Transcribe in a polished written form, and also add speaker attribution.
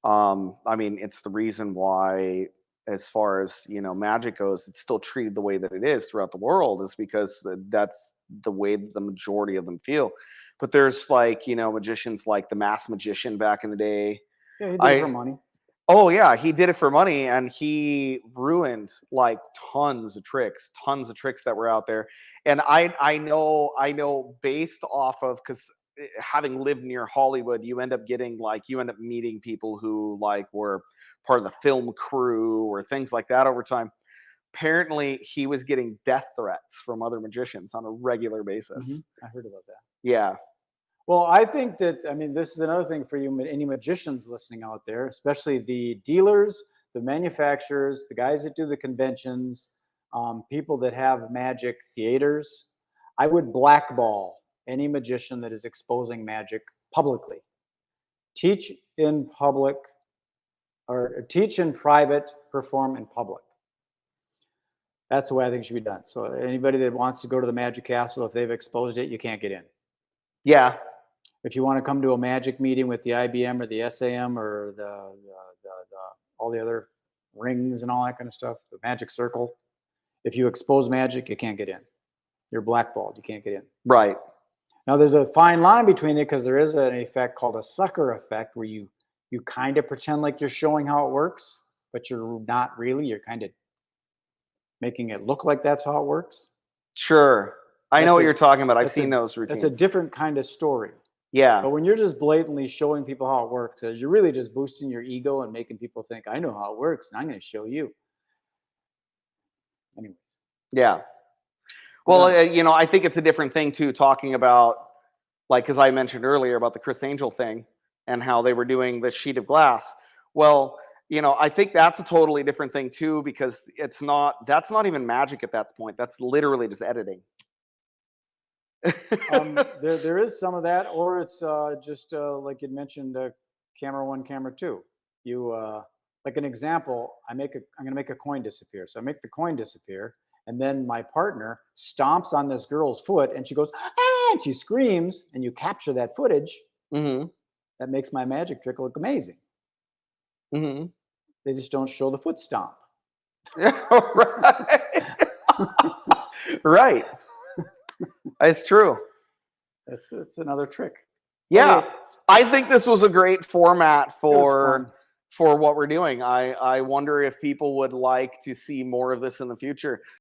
Speaker 1: I mean, it's the reason why, as far as magic goes, it's still treated the way that it is throughout the world, is because that's the way that the majority of them feel. But there's like magicians like the Mass Magician back in the day.
Speaker 2: Yeah, he did it for
Speaker 1: I
Speaker 2: money.
Speaker 1: Oh yeah, he did it for money, and he ruined like tons of tricks that were out there. And I know based off of, because having lived near Hollywood, you end up meeting people who like were part of the film crew or things like that over time. Apparently, he was getting death threats from other magicians on a regular basis.
Speaker 2: I heard about that.
Speaker 1: Yeah,
Speaker 2: Well, I think that, I mean, this is another thing for you, any magicians listening out there, especially the dealers, the manufacturers, the guys that do the conventions, people that have magic theaters. I would blackball any magician that is exposing magic publicly. Teach in public, or teach in private, perform in public. That's the way I think it should be done. So anybody that wants to go to the Magic Castle, if they've exposed it, you can't get in.
Speaker 1: yeah,
Speaker 2: If you want to come to a magic meeting with the IBM or the SAM or all the other rings and all that kind of stuff, the magic circle, if you expose magic, you can't get in. You're blackballed. You can't get in.
Speaker 1: right.
Speaker 2: Now, there's a fine line between it, because there is an effect called a sucker effect, where you kind of pretend like you're showing how it works, but you're not really. You're kind of making it look like that's how it works.
Speaker 1: Sure. I know what you're talking about. I've seen those routines.
Speaker 2: That's a different kind of story.
Speaker 1: Yeah.
Speaker 2: But when you're just blatantly showing people how it works, you're really just boosting your ego and making people think, I know how it works, and I'm going to show you. Anyways.
Speaker 1: Yeah. Well, I think it's a different thing too, talking about, like, because I mentioned earlier about the Chris Angel thing and how they were doing the sheet of glass. Well, I think that's a totally different thing too, because that's not even magic at that point. That's literally just editing.
Speaker 2: There is some of that, or it's just like you mentioned, camera one, camera two. You like an example. I'm going to make a coin disappear. So I make the coin disappear, and then my partner stomps on this girl's foot, and she goes, ah, and she screams, and you capture that footage.
Speaker 1: Mm-hmm.
Speaker 2: That makes my magic trick look amazing.
Speaker 1: Mm-hmm.
Speaker 2: They just don't show the foot stomp.
Speaker 1: Right. Right. It's true.
Speaker 2: It's another trick.
Speaker 1: Yeah.
Speaker 2: Okay.
Speaker 1: I think this was a great format for what we're doing. I wonder if people would like to see more of this in the future.